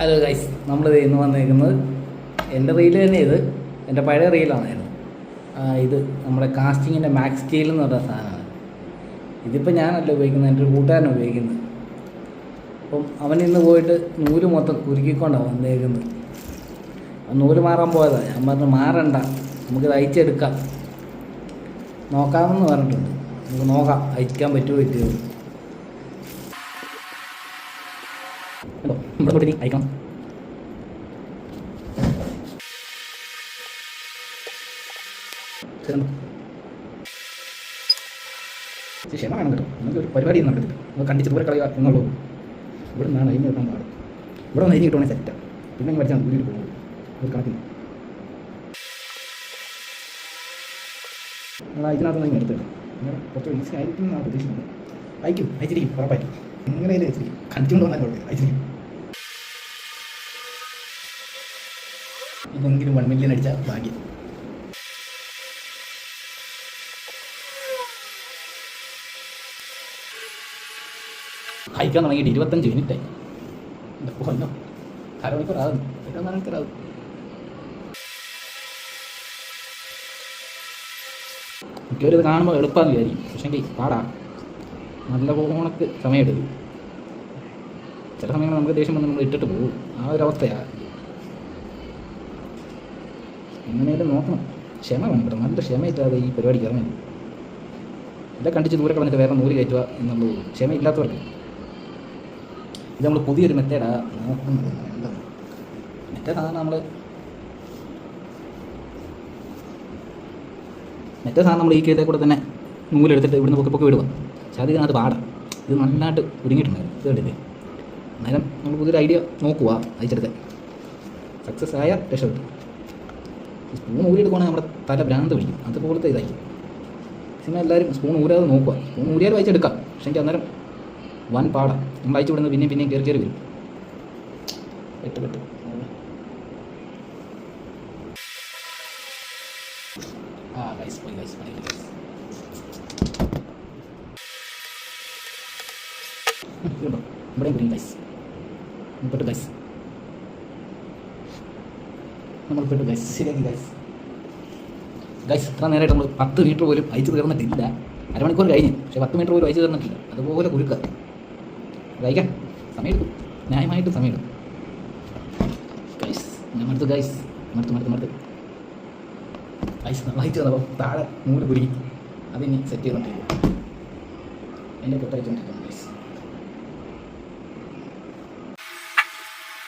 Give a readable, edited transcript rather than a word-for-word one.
Hello guys, നമ്മൾ ഇന്ന് വന്നിരിക്കുന്നത് എൻ്റെ റീൽ തന്നെ. എൻ്റെ പഴയ റീലാണായിരുന്നു. ഇത് നമ്മുടെ കാസ്റ്റിങ്ങിൻ്റെ മാക്സ് സ്കെയിൽ എന്ന് പറഞ്ഞ സാധനമാണ്. ഇതിപ്പോൾ ഞാനല്ല ഉപയോഗിക്കുന്നത്, എൻ്റെ ഒരു കൂട്ടുകാരനാണ് ഉപയോഗിക്കുന്നത്. അപ്പം അവൻ ഇന്ന് പോയിട്ട് നൂല് മൊത്തം കുരുക്കിക്കൊണ്ടാണ് വന്നേക്കുന്നത്. നൂല് മാറാൻ പോയതാണ്. ഞാൻ പറഞ്ഞു മാറണ്ട, നമുക്ക് അയച്ചെടുക്കാം, നോക്കാമെന്ന് പറഞ്ഞിട്ടുണ്ട്. നമുക്ക് നോക്കാം അയക്കാൻ പറ്റുമോ പറ്റുമോ. ഹലോ, ഇവിടെ തൊട്ട് അയക്കണം. ക്ഷമ വേണം കേട്ടോ. നമുക്ക് ഒരു പരിപാടി നടക്കത്തില്ല, നമുക്ക് കണ്ടിച്ച് ദൂരെ കളയുക എന്നുള്ളൂ. ഇവിടെ നിന്നാണ് അരിഞ്ഞ് കിട്ടാൻ പാടും. ഇവിടെ നിന്ന് അരിഞ്ഞ് കിട്ടുവാണെങ്കിൽ സെറ്റാണ്. പിന്നെ പഠിച്ചാൽ ദൂരിൽ പോകും. ഒരു കണക്കിന് നമ്മൾ ഇതിനകത്ത് നിന്ന് എടുത്തിട്ട് അങ്ങനെ കുറച്ച് ഈസി ആയിരിക്കും എന്നാണ് പ്രതീക്ഷിക്കുന്നത്. അയച്ചിരിക്കും, ഉറപ്പായിരിക്കും. എങ്ങനെയും അയച്ചിരിക്കും, കണ്ടിച്ചുകൊണ്ട് വന്നാൽ കുഴപ്പമില്ല, അയച്ചിരിക്കും. ഇതെങ്കിലും 1 മില്യൺ അടിച്ചാൽ ഭാഗ്യം. അയക്കാൻ തുടങ്ങിയിട്ട് 25 മിനിറ്റായി. കൊല്ലോ, അരമണിക്കൂറാകുന്നു, 24 മണിക്കൂറാകും. മിക്കവരും ഇത് കാണുമ്പോൾ എളുപ്പമാണെന്ന് വിചാരിക്കും, പക്ഷേങ്കിൽ പാടാ. നല്ല പോണക്ക് സമയമെടുക്കും. ചില സമയങ്ങൾ നമുക്ക് ദേഷ്യം വന്ന് നമ്മൾ ഇട്ടിട്ട് പോകും. ആ ഒരു അവസ്ഥയാണ്. എങ്ങനെയാലും നോക്കണം, ക്ഷമ വേണം കേട്ടോ. നല്ല ക്ഷമയില്ലാതെ ഈ പരിപാടിക്ക് ഇറങ്ങുന്നു. എല്ലാം കണ്ടിച്ച് ദൂരെ കളഞ്ഞിട്ട് വേറെ നൂല് കയറ്റുക എന്നുള്ളൂ ക്ഷമയില്ലാത്തവർക്ക്. ഇത് നമ്മൾ പുതിയൊരു മെത്തേഡാണ് നോക്കുന്നത്. എന്താ മെത്തേഡാണ് നമ്മൾ ഈ കേതേ കൂടെ തന്നെ നൂലെടുത്തിട്ട് ഇവിടുന്ന് പൊക്കി വിടുക. പക്ഷേ അത് ഇതിനകത്ത് പാടാം. ഇത് നന്നായിട്ട് ഒരുങ്ങിയിട്ടുണ്ടായിരുന്നു. ഇത് കണ്ടില്ലേ? അന്നേരം നമ്മൾ പുതിയൊരു ഐഡിയ നോക്കുക, അയച്ചെടുക്കാൻ സക്സസ് ആയ രക്ഷപ്പെട്ടു. സ്പൂൺ ഊരിയെടുക്കുകയാണെങ്കിൽ നമ്മുടെ തല ഭ്രാന്ത് പിടിക്കും. അതുപോലത്തെ ഇതായി. പിന്നെ എല്ലാവരും സ്പൂൺ ഊരാതെ നോക്കുക. സ്പൂൺ ഊരിയാലും അയച്ചെടുക്കാം, പക്ഷേ എനിക്ക് അന്നേരം വൻ പാടാം. നമ്മൾ അയച്ചു വിടുന്നത് പിന്നെയും കയറി വരും. പെട്ട് കേട്ടോ, ഇവിടെയും കുരുങ്ങി ഗൈസ്. പെട്ടു ഗൈസ്, നമ്മൾ പെട്ടു ഗൈസ്. ശരിയാക്കി ഗൈസ്. ഇത്ര നേരമായിട്ട് നമ്മൾ 10 മീറ്റർ പോലും അയച്ചു തീർന്നിട്ടില്ല. അരമണിക്കൂർ കഴിഞ്ഞ്, പക്ഷേ 10 മീറ്റർ പോലും അയച്ചു തീർന്നിട്ടില്ല. അതുപോലെ കുരുക്കുക. കഴിക്കാൻ സമയമെടുക്കും, ന്യായമായിട്ട് സമയമെടുക്കും ഗൈസ്. ഞാൻ മടുത്തു ഗൈസ്, മടുത്ത് ഗൈസ്. നമ്മൾ അയച്ചു തന്നപ്പോൾ താഴെ നൂല് കുരുങ്ങി. അതിനി സെറ്റ് ചെയ്തോണ്ടിരിക്കും. എൻ്റെ പെട്ടയച്ചുകൊണ്ടിരിക്കും.